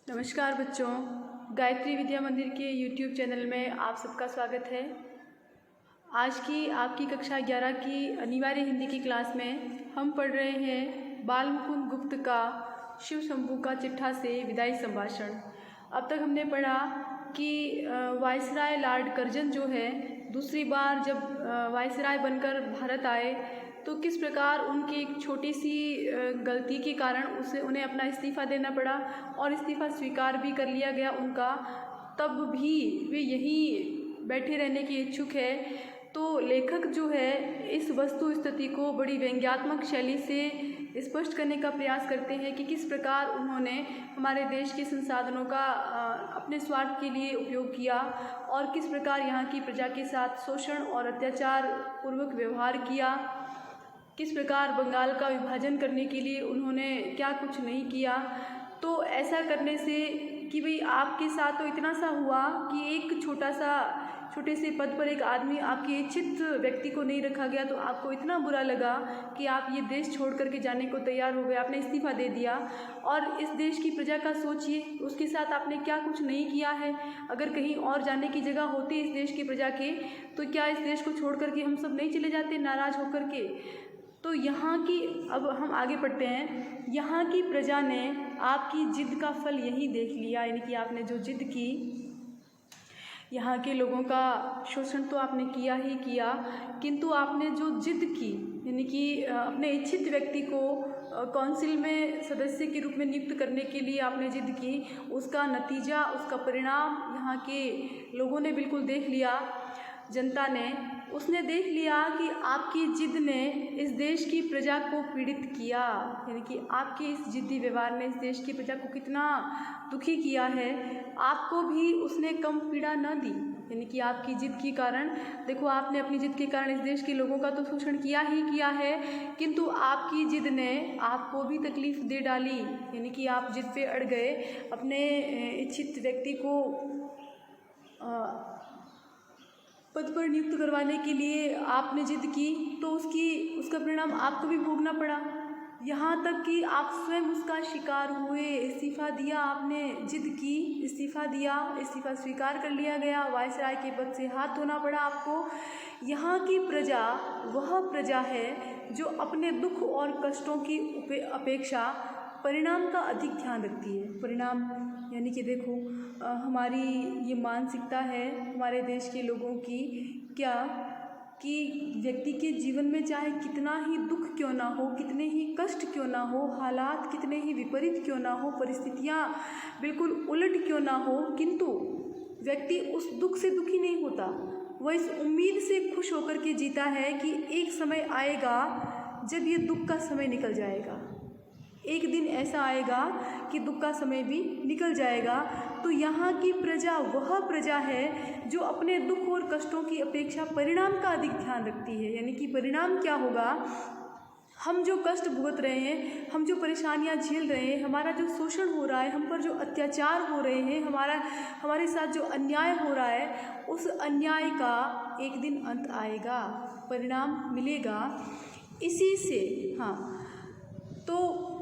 नमस्कार बच्चों, गायत्री विद्या मंदिर के YouTube चैनल में आप सबका स्वागत है। आज की आपकी कक्षा 11 की अनिवार्य हिंदी की क्लास में हम पढ़ रहे हैं बाल मुकुंद गुप्त का शिव शंभू का चिट्ठा से विदाई संभाषण। अब तक हमने पढ़ा कि वायसराय लॉर्ड कर्जन जो है दूसरी बार जब वायसराय बनकर भारत आए तो किस प्रकार उनकी एक छोटी सी गलती के कारण उन्हें अपना इस्तीफ़ा देना पड़ा और इस्तीफ़ा स्वीकार भी कर लिया गया उनका। तब भी वे यहीं बैठे रहने के इच्छुक है। तो लेखक जो है इस वस्तु स्थिति को बड़ी व्यंग्यात्मक शैली से स्पष्ट करने का प्रयास करते हैं कि किस प्रकार उन्होंने हमारे देश के संसाधनों का अपने स्वार्थ के लिए उपयोग किया और किस प्रकार यहाँ की प्रजा के साथ शोषण और अत्याचार पूर्वक व्यवहार किया, किस प्रकार बंगाल का विभाजन करने के लिए उन्होंने क्या कुछ नहीं किया। तो ऐसा करने से कि भाई आपके साथ तो इतना सा हुआ कि एक छोटे से पद पर एक आदमी आपके इच्छित व्यक्ति को नहीं रखा गया, तो आपको इतना बुरा लगा कि आप ये देश छोड़ करके जाने को तैयार हो गए, आपने इस्तीफ़ा दे दिया। और इस देश की प्रजा का सोचिए, उसके साथ आपने क्या कुछ नहीं किया है। अगर कहीं और जाने की जगह होती इस देश की प्रजा के, तो क्या इस देश को छोड़ करके हम सब नहीं चले जाते नाराज़ होकर के। तो यहाँ की, अब हम आगे पढ़ते हैं, यहाँ की प्रजा ने आपकी जिद का फल यही देख लिया, यानी कि आपने जो जिद की, यहाँ के लोगों का शोषण तो आपने किया ही किया, किंतु आपने जो जिद की, यानी कि अपने इच्छित व्यक्ति को काउंसिल में सदस्य के रूप में नियुक्त करने के लिए आपने जिद की, उसका नतीजा, उसका परिणाम यहाँ के लोगों ने बिल्कुल देख लिया। जनता ने उसने देख लिया कि आपकी जिद ने इस देश की प्रजा को पीड़ित किया, यानी कि आपके इस जिद्दी व्यवहार ने इस देश की प्रजा को कितना दुखी किया है। आपको भी उसने कम पीड़ा न दी, यानी कि आपकी जिद के कारण, देखो आपने अपनी जिद के कारण इस देश के लोगों का तो शोषण किया ही किया है, किंतु आपकी जिद ने आपको भी तकलीफ़ दे डाली, यानी कि आप जिद पे अड़ गए। अपने इच्छित व्यक्ति को पद पर नियुक्त करवाने के लिए आपने जिद की, तो उसका परिणाम आपको भी भोगना पड़ा। यहाँ तक कि आप स्वयं उसका शिकार हुए, इस्तीफ़ा दिया, आपने जिद की, इस्तीफ़ा दिया, इस्तीफ़ा स्वीकार कर लिया गया, वायसराय के पद से हाथ धोना पड़ा आपको। यहाँ की प्रजा वह प्रजा है जो अपने दुख और कष्टों की अपेक्षा परिणाम का अधिक ध्यान रखती है। परिणाम यानी कि देखो हमारी ये मानसिकता है हमारे देश के लोगों की, क्या कि व्यक्ति के जीवन में चाहे कितना ही दुख क्यों ना हो, कितने ही कष्ट क्यों ना हो, हालात कितने ही विपरीत क्यों ना हो, परिस्थितियाँ बिल्कुल उलट क्यों ना हो, किंतु व्यक्ति उस दुख से दुखी नहीं होता। वह इस उम्मीद से खुश होकर के जीता है कि एक समय आएगा जब ये दुख का समय निकल जाएगा, एक दिन ऐसा आएगा कि दुख का समय भी निकल जाएगा। तो यहाँ की प्रजा वह प्रजा है जो अपने दुख और कष्टों की अपेक्षा परिणाम का अधिक ध्यान रखती है, यानी कि परिणाम क्या होगा, हम जो कष्ट भुगत रहे हैं, हम जो परेशानियाँ झेल रहे हैं, हमारा जो शोषण हो रहा है, हम पर जो अत्याचार हो रहे हैं, हमारे साथ जो अन्याय हो रहा है, उस अन्याय का एक दिन अंत आएगा, परिणाम मिलेगा। इसी से तो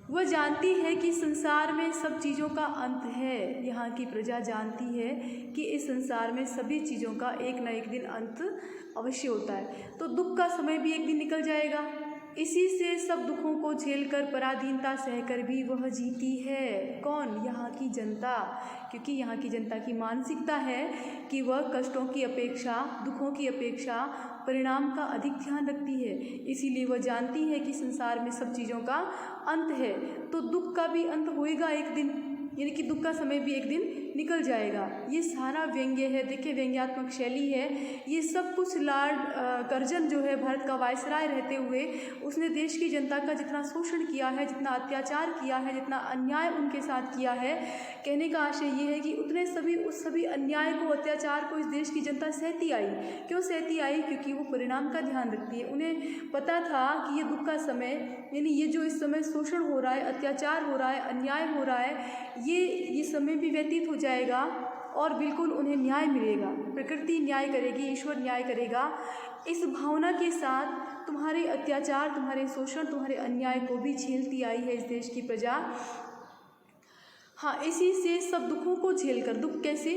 वह जानती है कि संसार में सब चीज़ों का अंत है। यहाँ की प्रजा जानती है कि इस संसार में सभी चीज़ों का एक न एक दिन अंत अवश्य होता है। तो दुख का समय भी एक दिन निकल जाएगा। इसी से सब दुखों को झेलकर, पराधीनता सहकर भी वह जीती है। कौन? यहाँ की जनता, क्योंकि यहाँ की जनता की मानसिकता है कि वह कष्टों की अपेक्षा, दुखों की अपेक्षा परिणाम का अधिक ध्यान रखती है। इसीलिए वह जानती है कि संसार में सब चीज़ों का अंत है, तो दुख का भी अंत होएगा एक दिन, यानी कि दुख का समय भी एक दिन निकल जाएगा। ये सारा व्यंग्य है, देखिए व्यंग्यात्मक शैली है। ये सब कुछ लॉर्ड कर्जन जो है भारत का वायसराय रहते हुए, उसने देश की जनता का जितना शोषण किया है, जितना अत्याचार किया है, जितना अन्याय उनके साथ किया है, कहने का आशय ये है कि उस सभी अन्याय को, अत्याचार को इस देश की जनता सहती आई। क्यों सहती आई? क्योंकि वो परिणाम का ध्यान रखती है। उन्हें पता था कि ये दुख का समय, यानी ये जो इस समय शोषण हो रहा है, अत्याचार हो रहा है, अन्याय हो रहा है, ये समय भी व्यतीत हो जाएगा और बिल्कुल उन्हें न्याय मिलेगा। प्रकृति न्याय करेगी, ईश्वर न्याय करेगा। इस भावना के साथ तुम्हारे अत्याचार, तुम्हारे शोषण, तुम्हारे अन्याय को भी झेलती आई है इस देश की प्रजा। हाँ, इसी से सब दुखों को झेलकर, दुख कैसे,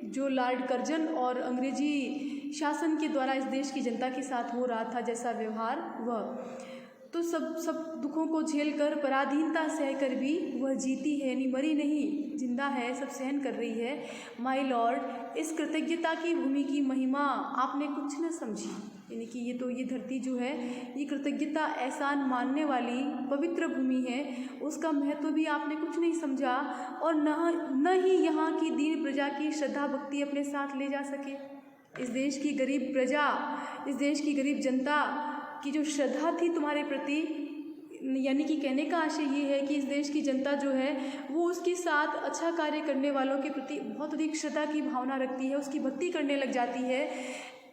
जो लॉर्ड कर्जन और अंग्रेजी शासन के द्वारा इस देश की जनता के साथ हो रहा था जैसा व्यवहार, वह तो सब दुखों को झेलकर, पराधीनता सहकर भी वह जीती है, यानी मरी नहीं, जिंदा है, सब सहन कर रही है। माय लॉर्ड, इस कृतज्ञता की भूमि की महिमा आपने कुछ न समझी, यानी कि ये धरती जो है, ये कृतज्ञता एहसान मानने वाली पवित्र भूमि है, उसका महत्व भी आपने कुछ नहीं समझा, और न ही यहाँ की दीन प्रजा की श्रद्धा भक्ति अपने साथ ले जा सके। इस देश की गरीब प्रजा, इस देश की गरीब जनता की जो श्रद्धा थी तुम्हारे प्रति, यानी कि कहने का आशय ये है कि इस देश की जनता जो है वो उसके साथ अच्छा कार्य करने वालों के प्रति बहुत अधिक श्रद्धा की भावना रखती है, उसकी भक्ति करने लग जाती है।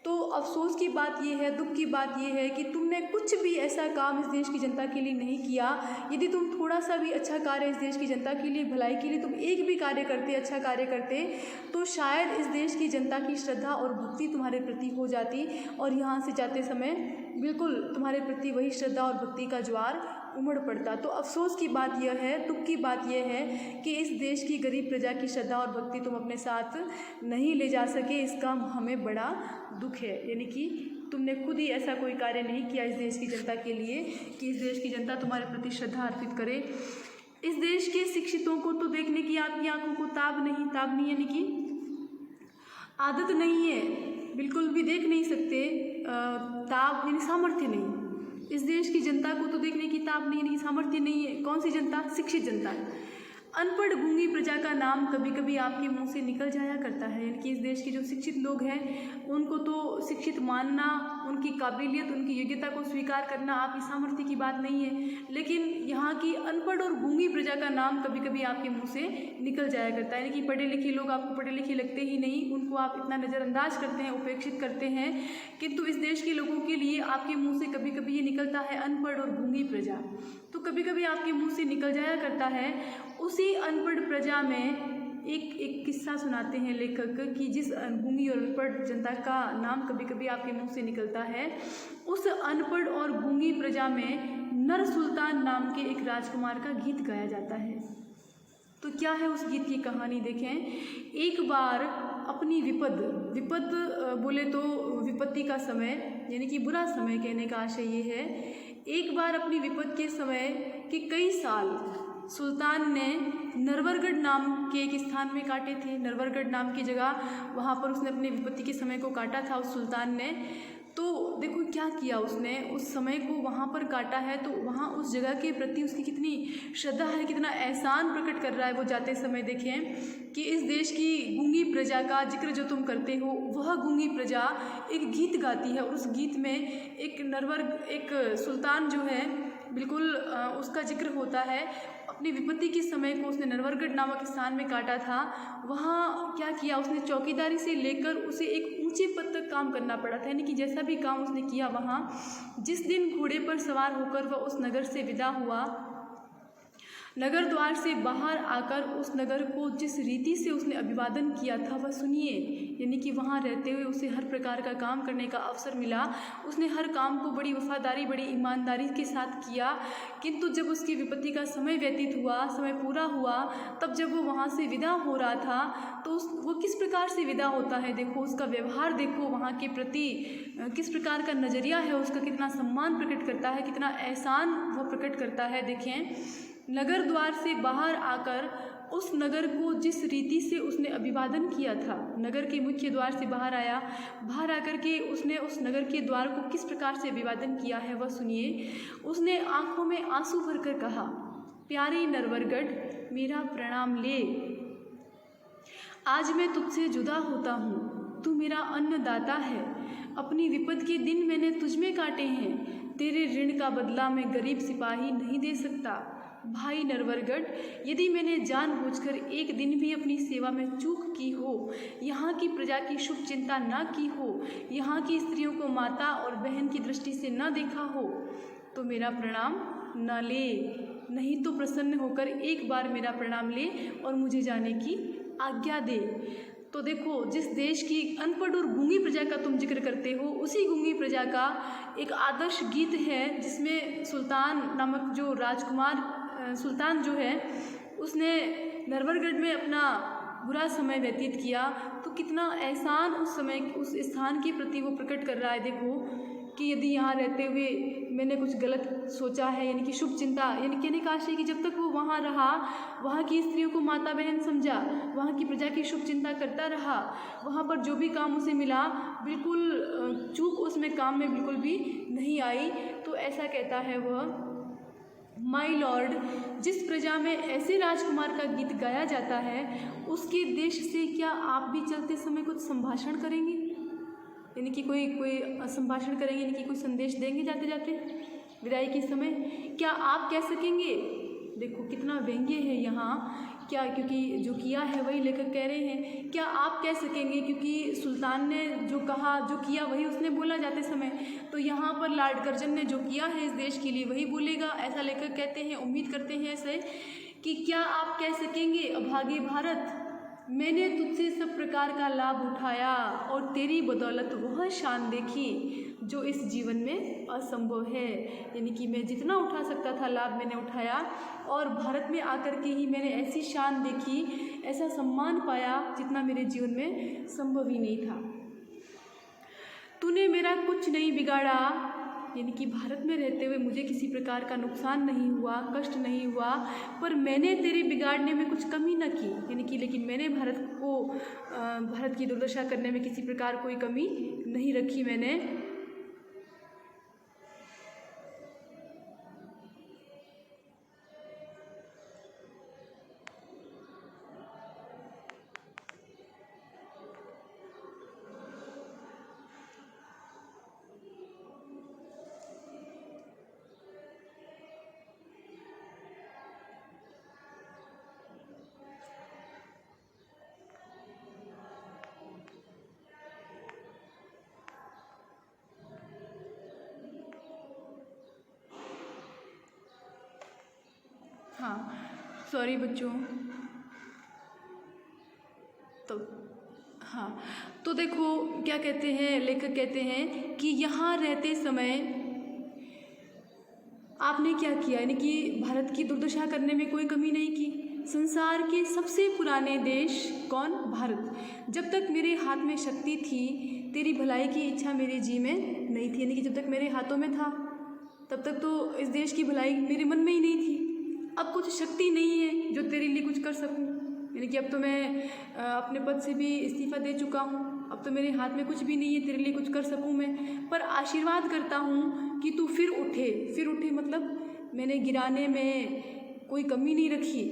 तो अफसोस की बात ये है, दुख की बात ये है कि तुमने कुछ भी ऐसा काम इस देश की जनता के लिए नहीं किया। यदि तुम थोड़ा सा भी अच्छा कार्य इस देश की जनता के लिए, भलाई के लिए तुम एक भी कार्य करते, अच्छा कार्य करते, तो शायद इस देश की जनता की श्रद्धा और भक्ति तुम्हारे प्रति हो जाती, और यहाँ से जाते समय बिल्कुल तुम्हारे प्रति वही श्रद्धा और भक्ति का ज्वार उमड़ पड़ता। तो अफसोस की बात यह है, दुख की बात यह है कि इस देश की गरीब प्रजा की श्रद्धा और भक्ति तुम अपने साथ नहीं ले जा सके। इसका हमें बड़ा दुख है, यानी कि तुमने खुद ही ऐसा कोई कार्य नहीं किया इस देश की जनता के लिए कि इस देश की जनता तुम्हारे प्रति श्रद्धा अर्पित करे। इस देश के शिक्षितों को तो देखने की आपकी आंखों को ताब नहीं, यानी कि आदत नहीं है, बिल्कुल भी देख नहीं सकते, ताब यानी सामर्थ्य नहीं। इस देश की जनता को तो देखने की ताब नहीं, सामर्थ्य नहीं है। कौन सी जनता? शिक्षित जनता। अनपढ़ गूंगी प्रजा का नाम कभी कभी आपके मुंह से निकल जाया करता है, यानी कि इस देश के जो शिक्षित लोग हैं उनको तो शिक्षित मानना, उनकी काबिलियत, उनकी योग्यता को स्वीकार करना आपकी सामर्थ्य की बात नहीं है, लेकिन यहाँ की अनपढ़ और गूंगी प्रजा का नाम कभी कभी आपके मुंह से निकल जाया करता है। यानी कि पढ़े लिखे लोग आपको पढ़े लिखे लगते ही नहीं, उनको आप इतना नज़रअंदाज करते हैं, उपेक्षित करते हैं, किंतु इस देश के लोगों के लिए आपके मुँह से कभी कभी ये निकलता है अनपढ़ और गूंगी प्रजा, तो कभी कभी आपके मुँह से निकल जाया करता है। उसी अनपढ़ प्रजा में एक किस्सा सुनाते हैं लेखक कि जिस गूंगी और अनपढ़ जनता का नाम कभी कभी आपके मुंह से निकलता है, उस अनपढ़ और गूंगी प्रजा में नर सुल्तान नाम के एक राजकुमार का गीत गाया जाता है। तो क्या है उस गीत की कहानी? देखें। एक बार अपनी विपद बोले तो विपत्ति का समय, यानी कि बुरा समय, कहने का आशय ये है, एक बार अपनी विपद के समय के कई साल सुल्तान ने नरवरगढ़ नाम के एक स्थान में काटे थे। नरवरगढ़ नाम की जगह, वहाँ पर उसने अपनी विपत्ति के समय को काटा था उस सुल्तान ने। तो देखो क्या किया उसने, उस समय को वहाँ पर काटा है, तो वहाँ उस जगह के प्रति उसकी कितनी श्रद्धा है, कितना एहसान प्रकट कर रहा है वो जाते समय। देखें कि इस देश की गूंगी प्रजा का जिक्र जो तुम करते हो, वह गूंगी प्रजा एक गीत गाती है, और उस गीत में एक सुल्तान जो है, बिल्कुल उसका जिक्र होता है। अपनी विपत्ति के समय को उसने नरवरगढ़ नामक स्थान में काटा था। वहाँ क्या किया उसने, चौकीदारी से लेकर उसे एक ऊंचे पद तक काम करना पड़ा था, यानी कि जैसा भी काम उसने किया वहाँ, जिस दिन घोड़े पर सवार होकर वह उस नगर से विदा हुआ, नगर द्वार से बाहर आकर उस नगर को जिस रीति से उसने अभिवादन किया था वह सुनिए। यानी कि वहाँ रहते हुए उसे हर प्रकार का काम करने का अवसर मिला, उसने हर काम को बड़ी वफादारी, बड़ी ईमानदारी के साथ किया। किंतु जब उसकी विपत्ति का समय व्यतीत हुआ, समय पूरा हुआ, तब जब वो वहाँ से विदा हो रहा था, तो वो किस प्रकार से विदा होता है, देखो उसका व्यवहार, देखो वहाँ के प्रति किस प्रकार का नज़रिया है उसका, कितना सम्मान प्रकट करता है, कितना एहसान वह प्रकट करता है। देखें, नगर द्वार से बाहर आकर उस नगर को जिस रीति से उसने अभिवादन किया था, नगर के मुख्य द्वार से बाहर आया, बाहर आकर के उसने उस नगर के द्वार को किस प्रकार से अभिवादन किया है वह सुनिए। उसने आंखों में आंसू भरकर कहा, प्यारे नरवरगढ़ मेरा प्रणाम ले, आज मैं तुझसे जुदा होता हूँ, तू मेरा अन्नदाता है, अपनी विपद के दिन मैंने तुझ में काटे हैं, तेरे ऋण का बदला मैं गरीब सिपाही नहीं दे सकता। भाई नरवरगढ़, यदि मैंने जानबूझकर एक दिन भी अपनी सेवा में चूक की हो, यहाँ की प्रजा की शुभ चिंता न की हो, यहाँ की स्त्रियों को माता और बहन की दृष्टि से न देखा हो, तो मेरा प्रणाम न ले, नहीं तो प्रसन्न होकर एक बार मेरा प्रणाम ले और मुझे जाने की आज्ञा दे। तो देखो, जिस देश की अनपढ़ और गूंगी प्रजा का तुम जिक्र करते हो, उसी गूंगी प्रजा का एक आदर्श गीत है, जिसमें सुल्तान नामक जो राजकुमार, सुल्तान जो है, उसने नरवरगढ़ में अपना बुरा समय व्यतीत किया, तो कितना एहसान उस समय उस स्थान के प्रति वो प्रकट कर रहा है। देखो कि यदि यहाँ रहते हुए मैंने कुछ गलत सोचा है, यानी कि शुभ चिंता, यानी कहने का आशय कि जब तक वो वहाँ रहा, वहाँ की स्त्रियों को माता बहन समझा, वहाँ की प्रजा की शुभ चिंता करता रहा, वहाँ पर जो भी काम उसे मिला बिल्कुल चूक उसमें काम में बिल्कुल भी नहीं आई, तो ऐसा कहता है वह, माई लॉर्ड, जिस प्रजा में ऐसे राजकुमार का गीत गाया जाता है, उसके देश से क्या आप भी चलते समय कुछ संभाषण करेंगे, यानी कि कोई संभाषण करेंगे, यानी कि कोई संदेश देंगे जाते जाते विदाई के समय, क्या आप कह सकेंगे। देखो कितना व्यंग्य है यहाँ, क्या, क्योंकि जो किया है वही लेखक कह रहे हैं, क्या आप कह सकेंगे, क्योंकि सुल्तान ने जो कहा जो किया वही उसने बोला जाते समय, तो यहाँ पर लॉर्ड कर्जन ने जो किया है इस देश के लिए वही बोलेगा, ऐसा लेखक कहते हैं, उम्मीद करते हैं ऐसे कि क्या आप कह सकेंगे, अभागे भारत, मैंने तुझसे सब प्रकार का लाभ उठाया और तेरी बदौलत वह शान देखी जो इस जीवन में असंभव है, यानी कि मैं जितना उठा सकता था लाभ मैंने उठाया, और भारत में आकर के ही मैंने ऐसी शान देखी, ऐसा सम्मान पाया जितना मेरे जीवन में संभव ही नहीं था। तूने मेरा कुछ नहीं बिगाड़ा, यानी कि भारत में रहते हुए मुझे किसी प्रकार का नुकसान नहीं हुआ, कष्ट नहीं हुआ, पर मैंने तेरे बिगाड़ने में कुछ कमी न की, यानी कि लेकिन मैंने भारत की दुर्दशा करने में किसी प्रकार कोई कमी नहीं रखी मैंने। हाँ सॉरी बच्चों, तो देखो क्या कहते हैं, लेखक कहते हैं कि यहाँ रहते समय आपने क्या किया, यानी कि भारत की दुर्दशा करने में कोई कमी नहीं की। संसार के सबसे पुराने देश कौन, भारत, जब तक मेरे हाथ में शक्ति थी तेरी भलाई की इच्छा मेरे जी में नहीं थी, यानी कि जब तक मेरे हाथों में था तब तक तो इस देश की भलाई मेरे मन में ही नहीं थी। अब कुछ शक्ति नहीं है जो तेरे लिए कुछ कर सकूं, यानी कि अब तो मैं अपने पद से भी इस्तीफा दे चुका हूँ, अब तो मेरे हाथ में कुछ भी नहीं है तेरे लिए कुछ कर सकूं मैं, पर आशीर्वाद करता हूँ कि तू फिर उठे मतलब मैंने गिराने में कोई कमी नहीं रखी,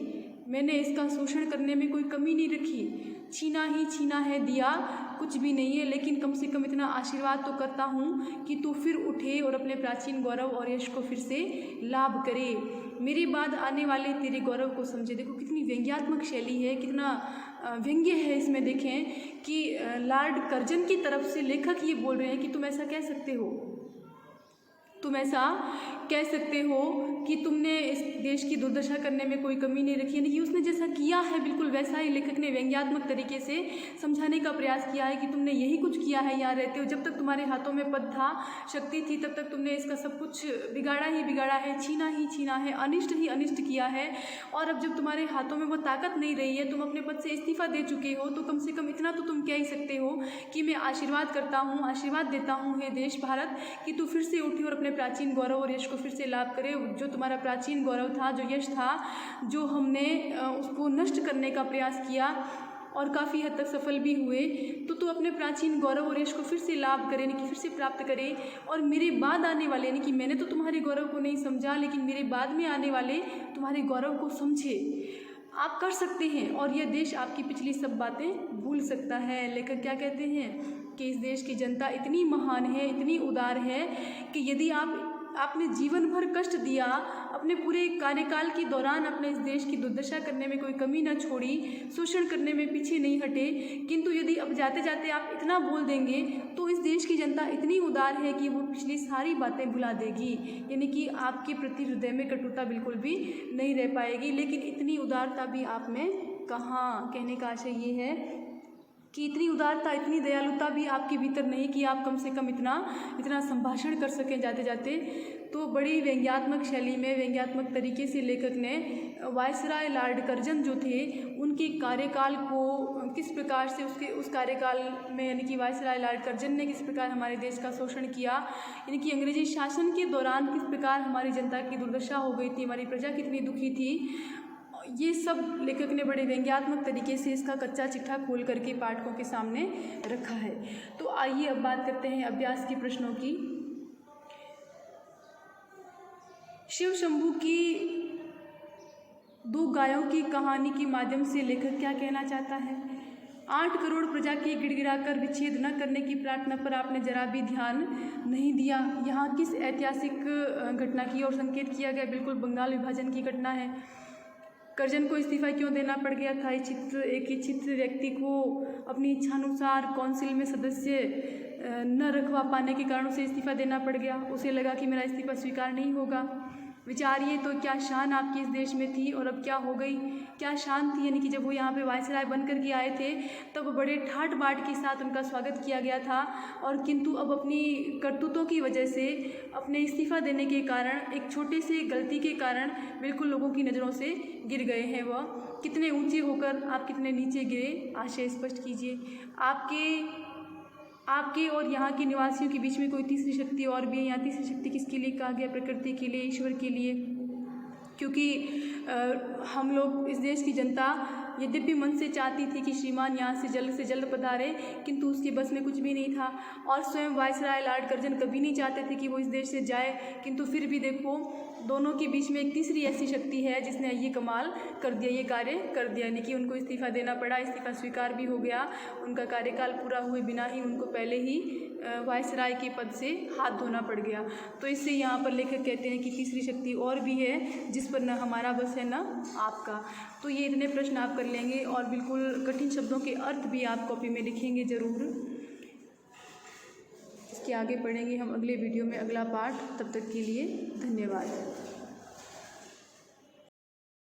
मैंने इसका शोषण करने में कोई कमी नहीं रखी, छीना ही छीना है, दिया कुछ भी नहीं है, लेकिन कम से कम इतना आशीर्वाद तो करता हूँ कि तू फिर उठे और अपने प्राचीन गौरव और यश को फिर से लाभ करे, मेरे बाद आने वाले तेरे गौरव को समझे। देखो कितनी व्यंग्यात्मक शैली है, कितना व्यंग्य है इसमें। देखें कि लॉर्ड कर्जन की तरफ से लेखक ये बोल रहे हैं कि तुम ऐसा कह सकते हो, तुम ऐसा कह सकते हो कि तुमने इस देश की दुर्दशा करने में कोई कमी नहीं रखी, यानी कि उसने जैसा किया है बिल्कुल वैसा ही लेखक ने व्यंग्यात्मक तरीके से समझाने का प्रयास किया है कि तुमने यही कुछ किया है यहाँ रहते हो, जब तक तुम्हारे हाथों में पद था, शक्ति थी, तब तक तुमने इसका सब कुछ बिगाड़ा ही बिगाड़ा है, छीना ही छीना है, अनिष्ट ही अनिष्ट किया है, और अब जब तुम्हारे हाथों में वो ताकत नहीं रही है, तुम अपने पद से इस्तीफा दे चुके हो, तो कम से कम इतना तो तुम कह ही सकते हो कि मैं आशीर्वाद करता हूँ, आशीर्वाद देता हूँ हे देश भारत कि तू फिर से उठी और अपने प्राचीन गौरव और यश को फिर से लाभ करे। जो तुम्हारा प्राचीन गौरव था, जो यश था, जो हमने उसको नष्ट करने का प्रयास किया और काफ़ी हद तक सफल भी हुए, तो तू अपने प्राचीन गौरव और यश को फिर से लाभ करे, यानी कि फिर से प्राप्त करे, और मेरे बाद आने वाले, यानी कि मैंने तो तुम्हारे गौरव को नहीं समझा, लेकिन मेरे बाद में आने वाले तुम्हारे गौरव को समझे। आप कर सकते हैं और यह देश आपकी पिछली सब बातें भूल सकता है। लेखक क्या कहते हैं कि इस देश की जनता इतनी महान है, इतनी उदार है कि यदि आपने जीवन भर कष्ट दिया, अपने पूरे कार्यकाल के दौरान अपने इस देश की दुर्दशा करने में कोई कमी न छोड़ी, शोषण करने में पीछे नहीं हटे, किंतु यदि अब जाते जाते आप इतना बोल देंगे तो इस देश की जनता इतनी उदार है कि वो पिछली सारी बातें भुला देगी, यानी कि आपके प्रति हृदय में कटुता बिल्कुल भी नहीं रह पाएगी। लेकिन इतनी उदारता भी आप में कहाँ, कहने का आशय ये है कि इतनी उदारता, इतनी दयालुता भी आपके भीतर नहीं कि आप कम से कम इतना संभाषण कर सकें जाते जाते। तो बड़ी व्यंग्यात्मक शैली में, व्यंग्यात्मक तरीके से लेखक ने वायसराय लॉर्ड कर्जन जो थे उनके कार्यकाल को किस प्रकार से उस कार्यकाल में, यानी कि वायसराय लॉर्ड कर्जन ने किस प्रकार हमारे देश का शोषण किया, यानी कि अंग्रेजी शासन के दौरान किस प्रकार हमारी जनता की दुर्दशा हो गई थी, हमारी प्रजा कितनी दुखी थी, ये सब लेखक ने बड़े व्यंग्यात्मक तरीके से इसका कच्चा चिट्ठा खोल करके पाठकों के सामने रखा है। तो आइए अब बात करते हैं अभ्यास के प्रश्नों की। शिव शंभू की 2 गायों की कहानी के माध्यम से लेखक क्या कहना चाहता है? 8 करोड़ प्रजा के गिड़गिड़ाकर विच्छेद न करने की प्रार्थना पर आपने जरा भी ध्यान नहीं दिया। यहाँ किस ऐतिहासिक घटना की ओर संकेत किया गया? बिल्कुल बंगाल विभाजन की घटना है। कर्जन को इस्तीफा क्यों देना पड़ गया था? एक इच्छित व्यक्ति को अपनी इच्छानुसार काउंसिल में सदस्य न रखवा पाने के कारण उसे इस्तीफा देना पड़ गया। उसे लगा कि मेरा इस्तीफा स्वीकार नहीं होगा। विचारिए तो क्या शान आपकी इस देश में थी और अब क्या हो गई? क्या शान थी, यानी कि जब वो यहाँ पे वायसराय बन कर के आए थे तब बड़े ठाट बाट के साथ उनका स्वागत किया गया था, और किंतु अब अपनी करतूतों की वजह से, अपने इस्तीफा देने के कारण, एक छोटे से गलती के कारण बिल्कुल लोगों की नज़रों से गिर गए हैं। वह कितने ऊंचे होकर आप कितने नीचे गिरे, आशय स्पष्ट कीजिए। आपके और यहाँ के निवासियों के बीच में कोई तीसरी शक्ति और भी है? यहाँ तीसरी शक्ति किसके लिए कहा गया? प्रकृति के लिए, ईश्वर के लिए। क्योंकि हम लोग, इस देश की जनता यद्यपि मन से चाहती थी कि श्रीमान यहाँ से जल्द पधारे, किंतु उसके बस में कुछ भी नहीं था। और स्वयं वायसराय लॉर्ड कर्जन कभी नहीं चाहते थे कि वो इस देश से जाए, किंतु फिर भी देखो दोनों के बीच में एक तीसरी ऐसी शक्ति है जिसने ये कमाल कर दिया, ये कार्य कर दिया, यानी कि उनको इस्तीफा देना पड़ा। इस्तीफा स्वीकार भी हो गया। उनका कार्यकाल पूरा हुए बिना ही उनको पहले ही वायसराय के पद से हाथ धोना पड़ गया। तो इससे यहाँ पर लेखक कहते हैं कि तीसरी शक्ति और भी है जिस पर न हमारा बस है न आपका। तो ये इतने प्रश्न आप कर लेंगे और बिल्कुल कठिन शब्दों के अर्थ भी आप कॉपी में लिखेंगे ज़रूर। इसके आगे पढ़ेंगे हम अगले वीडियो में अगला पाठ। तब तक के लिए धन्यवाद।